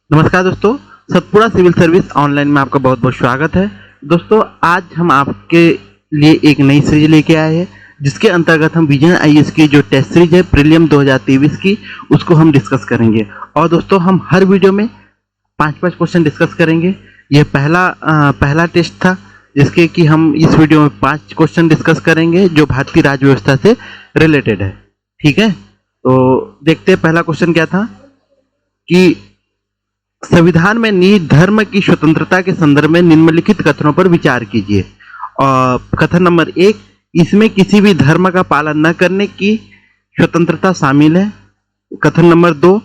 नमस्कार दोस्तों, Satpura civil service online में आपका बहुत बहुत स्वागत है। दोस्तों, आज हम आपके लिए एक नई सीरीज लेके आए हैं जिसके अंतर्गत हम विजन आईएएस की जो टेस्ट सीरीज है प्रीलियम 2023 की, उसको हम डिस्कस करेंगे। और दोस्तों, हम हर वीडियो में 5-5 क्वेश्चन डिस्कस करेंगे। यह पहला टेस्ट था जिसके कि हम इस वीडियो में 5 क्वेश्चन डिस्कस करेंगे जो भारतीय राज्य व्यवस्था से रिलेटेड है। ठीक है, तो देखते हैं पहला क्वेश्चन क्या था कि संविधान में निहित धर्म की स्वतंत्रता के संदर्भ में निम्नलिखित कथनों पर विचार कीजिए। कथन नंबर 1, इसमें किसी भी धर्म का पालन न करने की स्वतंत्रता शामिल है। कथन नंबर 2,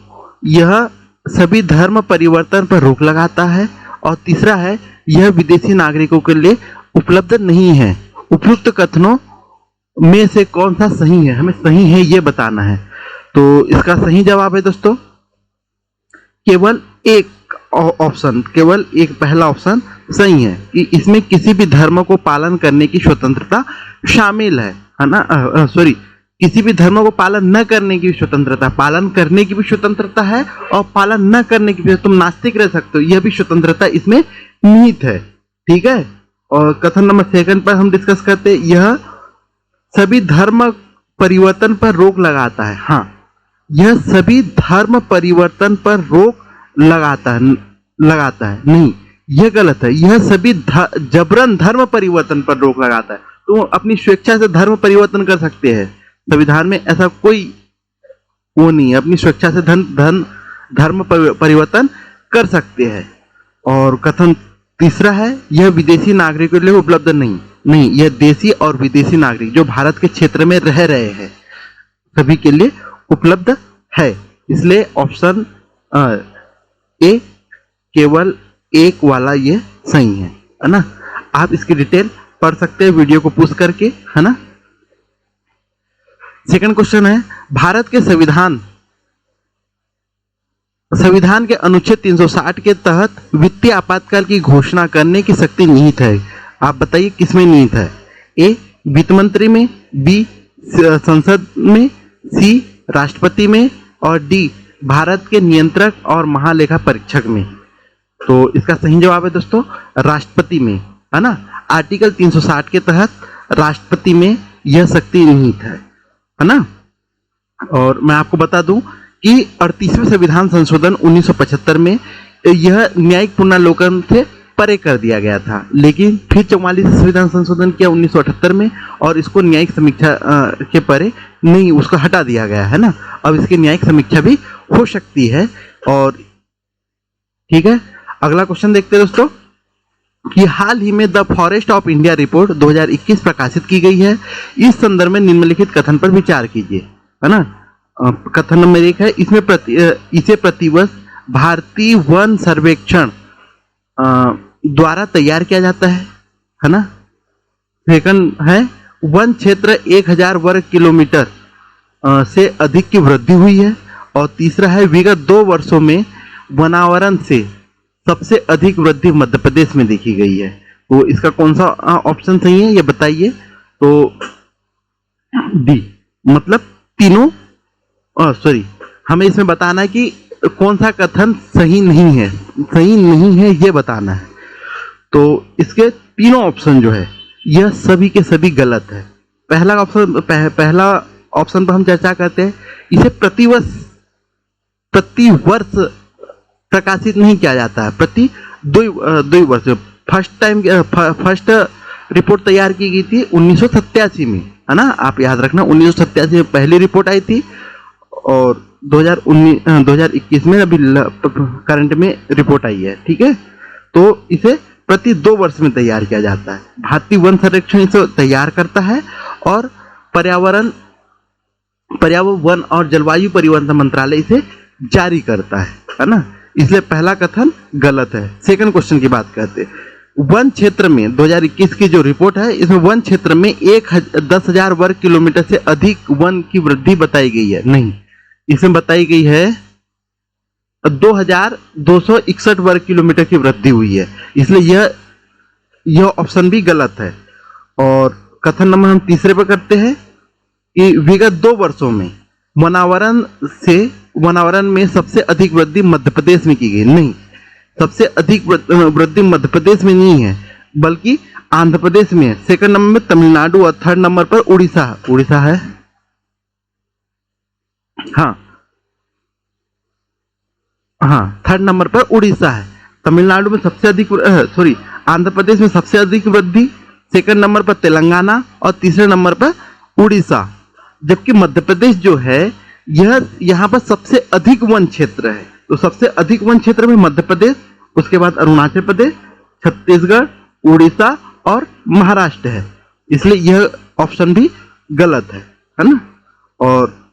यह सभी धर्म परिवर्तन पर रोक लगाता है। और तीसरा है, यह विदेशी नागरिकों के लिए उपलब्ध नहीं है। उपयुक्त कथनों में से कौन सा सही है, हमें सही है ये बताना है। तो इसका सही जवाब है दोस्तों केवल एक पहला ऑप्शन सही है कि इसमें किसी भी धर्म को पालन करने की स्वतंत्रता शामिल है ना। किसी भी धर्म को पालन न करने की स्वतंत्रता, पालन करने की भी स्वतंत्रता है और पालन न करने की भी, तुम नास्तिक रह सकते हो, यह भी स्वतंत्रता इसमें निहित है। ठीक है, और कथन नंबर 2 पर हम डिस्कस करते हैं, यह सभी धर्म परिवर्तन पर रोक लगाता है। हाँ, यह सभी धर्म परिवर्तन पर रोक लगाता है नहीं, यह गलत है। यह सभी जबरन धर्म परिवर्तन पर रोक लगाता है। तो अपनी स्वेच्छा से धर्म परिवर्तन कर सकते हैं, संविधान में ऐसा कोई वो नहीं है, अपनी स्वेच्छा से धर्म परिवर्तन कर सकते हैं। और कथन तीसरा है, यह विदेशी नागरिकों के लिए उपलब्ध नहीं, यह देशी और विदेशी नागरिक जो भारत के क्षेत्र में रह रहे हैं सभी के लिए उपलब्ध है। इसलिए ऑप्शन ए केवल एक वाला ये सही है ना। आप इसकी डिटेल पढ़ सकते हैं वीडियो को पुश करके, है ना। सेकंड क्वेश्चन है, भारत के संविधान के अनुच्छेद 360 के तहत वित्तीय आपातकाल की घोषणा करने की शक्ति निहित है। आप बताइए किसमें निहित है। ए वित्त मंत्री में, बी संसद में, सी राष्ट्रपति में और डी भारत के नियंत्रक और महालेखा परीक्षक में। तो इसका सही जवाब है दोस्तों राष्ट्रपति में, है ना। आर्टिकल 360 के तहत राष्ट्रपति में यह शक्ति निहित है ना। और मैं आपको बता दूं कि 38वें संविधान संशोधन 1975 में यह न्यायिक पुनर्लोकन से परे कर दिया गया था, लेकिन फिर 44 संविधान संशोधन किया 1978 में और इसको न्यायिक समीक्षा के परे नहीं, उसको हटा दिया गया है ना। अब इसकी न्यायिक समीक्षा भी हो सकती है। और ठीक है, अगला क्वेश्चन देखते हैं दोस्तों कि हाल ही में the forest of India report 2021 प्रकाशित की गई है। इस संदर्भ में निम्नलिखित कथन पर विचार कीजिए, है ना। कथन नंबर 1 है, इसे प्रतिवर्ष भारतीय वन सर्वेक्षण द्वारा तैयार किया जाता है ना। सेकंड है, वन क्षेत्र 1000 वर्ग किलोमीटर से अधिक की वृद्धि हुई है। और तीसरा है, विगत 2 वर्षों में वनावरण से सबसे अधिक वृद्धि मध्य प्रदेश में देखी गई है। तो इसका कौन सा ऑप्शन सही है ये बताइए। तो डी, मतलब तीनों हमें इसमें बताना है कि कौन सा कथन सही नहीं है ये बताना है। तो इसके तीनों ऑप्शन जो है यह सभी के सभी गलत है। पहला ऑप्शन पर हम चर्चा करते हैं, इसे प्रतिवर्ष प्रकाशित नहीं किया जाता है, प्रति 2 वर्ष। फर्स्ट रिपोर्ट तैयार की गई थी 1987 में, है ना। आप याद रखना 1987 में पहली रिपोर्ट आई थी और 2021 में अभी करंट में रिपोर्ट आई है। ठीक है, तो इसे प्रति 2 वर्ष में तैयार किया जाता है। भारतीय वन संरक्षण इसे तैयार करता है और पर्यावरण वन और जलवायु परिवर्तन मंत्रालय इसे जारी करता है ना। इसलिए पहला कथन गलत है। सेकंड क्वेश्चन की बात करते हैं, वन क्षेत्र में 2021 की जो रिपोर्ट है इसमें वन क्षेत्र में 10,000 वर्ग किलोमीटर से अधिक वन की वृद्धि बताई गई है। नहीं, इसमें बताई गई है 2261 वर्ग किलोमीटर की वृद्धि हुई है, इसलिए यह ऑप्शन भी गलत है। और कथन नंबर हम तीसरे पर करते हैं कि विगत 2 वर्षों में वनावरण से वनावरण में सबसे अधिक वृद्धि मध्य प्रदेश में की गई? नहीं, सबसे अधिक वृद्धि मध्य प्रदेश में नहीं है, बल्कि आंध्र प्रदेश में है। सेकंड नंबर में तमिलनाडु और थर्ड नंबर पर उड़ीसा है। हाँ, थर्ड नंबर पर उड़ीसा है। तमिलनाडु में सबसे अधिक आंध्र प्रदेश में सबसे अधिक वृद्धि, सेकंड नंबर पर तेलंगाना और तीसरे नंबर पर उड़ीसा। जबकि मध्य प्रदेश जो है यह यहाँ पर सबसे अधिक वन क्षेत्र है। तो सबसे अधिक वन क्षेत्र में मध्य प्रदेश, उसके बाद अरुणाचल प्रदेश, छत्तीसगढ़, उड़ीसा और महाराष्ट्र है। इसलिए यह ऑप्शन भी गलत है ना? और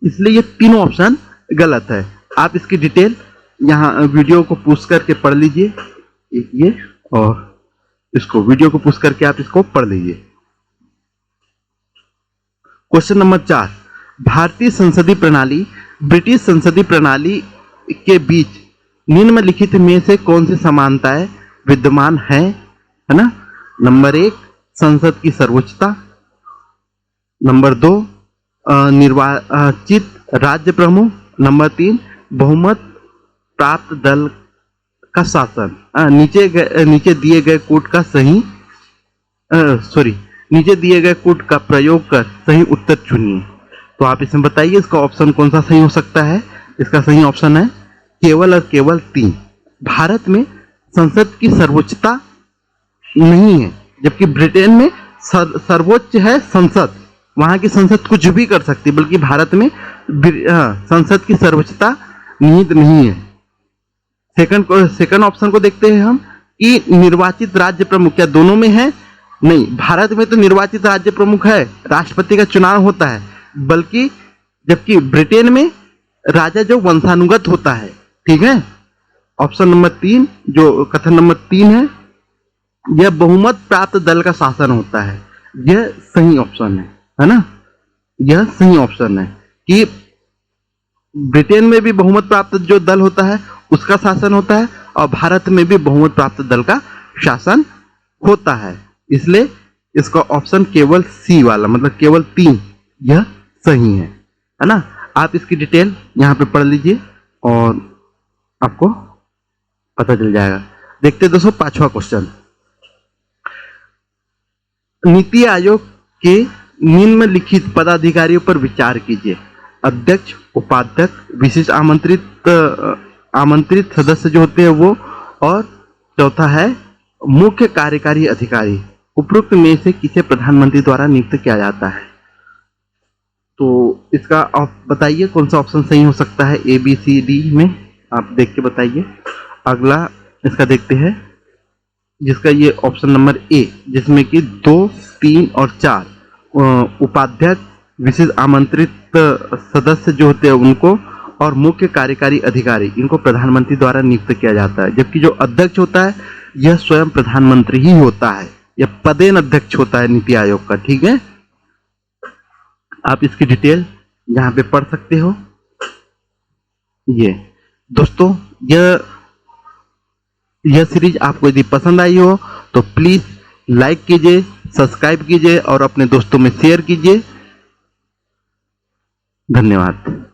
इसलिए ये तीनों ऑप्शन गलत है। आप इसकी डिटेल यहाँ वीडियो को पुश करके पढ़ लीजिए, ये और इसको वीडियो को पुश करके आप इसको पढ़ लीजिए। क्वेश्चन नंबर 4, भारतीय संसदीय प्रणाली ब्रिटिश संसदीय प्रणाली के बीच निम्नलिखित में से कौन सी समानताएं विद्यमान है ना? नंबर 1, संसद की सर्वोच्चता। नंबर 2, निर्वाचित राज्य प्रमुख। नंबर 3, बहुमत प्राप्त दल का शासन। नीचे दिए गए कोड का नीचे दिए गए कोड का प्रयोग कर सही उत्तर चुनिए। तो आप इसमें बताइए इसका ऑप्शन कौन सा सही हो सकता है? इसका सही ऑप्शन है केवल और केवल 3। भारत में संसद की सर्वोच्चता नहीं है, जबकि ब्रिटेन में सर्वोच्च है संसद। वहां की संसद कुछ भी कर सकती है, बल्कि भारत में संसद की सर्वोच्चता निहित नहीं है। सेकंड ऑप्शन को देखते हैं हम कि निर्वाचित राज्य प्रमुख, क्या दोनों में है? नहीं, भारत में तो निर्वाचित राज्य प्रमुख है, राष्ट्रपति का चुनाव होता है, बल्कि जबकि ब्रिटेन में राजा जो वंशानुगत होता है। ठीक है, ऑप्शन नंबर 3 जो कथन नंबर 3 है, यह बहुमत प्राप्त दल का शासन होता है। यह सही ऑप्शन है ना? यह सही ऑप्शन है कि ब्रिटेन में भी बहुमत प्राप्त जो दल होता है उसका शासन होता है, और भारत में भी बहुमत प्राप्त दल का शासन होता है। इसलिए इसका ऑप्शन केवल सी वाला, मतलब केवल 3, यह सही है ना? आप इसकी डिटेल यहाँ पे पढ़ लीजिए और आपको पता चल जाएगा। देखते हैं दोस्तों 5वां क्वेश्चन। नीति आयोग के निम्नलिखित पदाधिकारियों पर विचार कीजिए। अध्यक्ष, उपाध्यक्ष, विशिष्ट आमंत्रित सदस्य जो होते हैं वो, और चौथा है मुख्य कार्यकारी अधिकारी। उपरोक्त में से किसे प्रधानमंत्री द्वारा नियुक्त किया जाता है? तो इसका आप बताइए कौन सा ऑप्शन सही हो सकता है ए बी सी डी में, आप देख के बताइए। अगला इसका देखते हैं, जिसका ये ऑप्शन नंबर ए, जिसमें कि 2, 3 और 4 उपाध्यक्ष, विशिष्ट आमंत्रित सदस्य जो होते हैं उनको, और मुख्य कार्यकारी अधिकारी, इनको प्रधानमंत्री द्वारा नियुक्त किया जाता है। जबकि जो अध्यक्ष होता है यह स्वयं प्रधानमंत्री ही होता है, यह पदेन अध्यक्ष होता है नीति आयोग का। ठीक है, आप इसकी डिटेल यहाँ पे पढ़ सकते हो। ये दोस्तों, यह सीरीज आपको यदि पसंद आई हो तो प्लीज लाइक कीजिए, सब्सक्राइब कीजिए और अपने दोस्तों में शेयर कीजिए। धन्यवाद।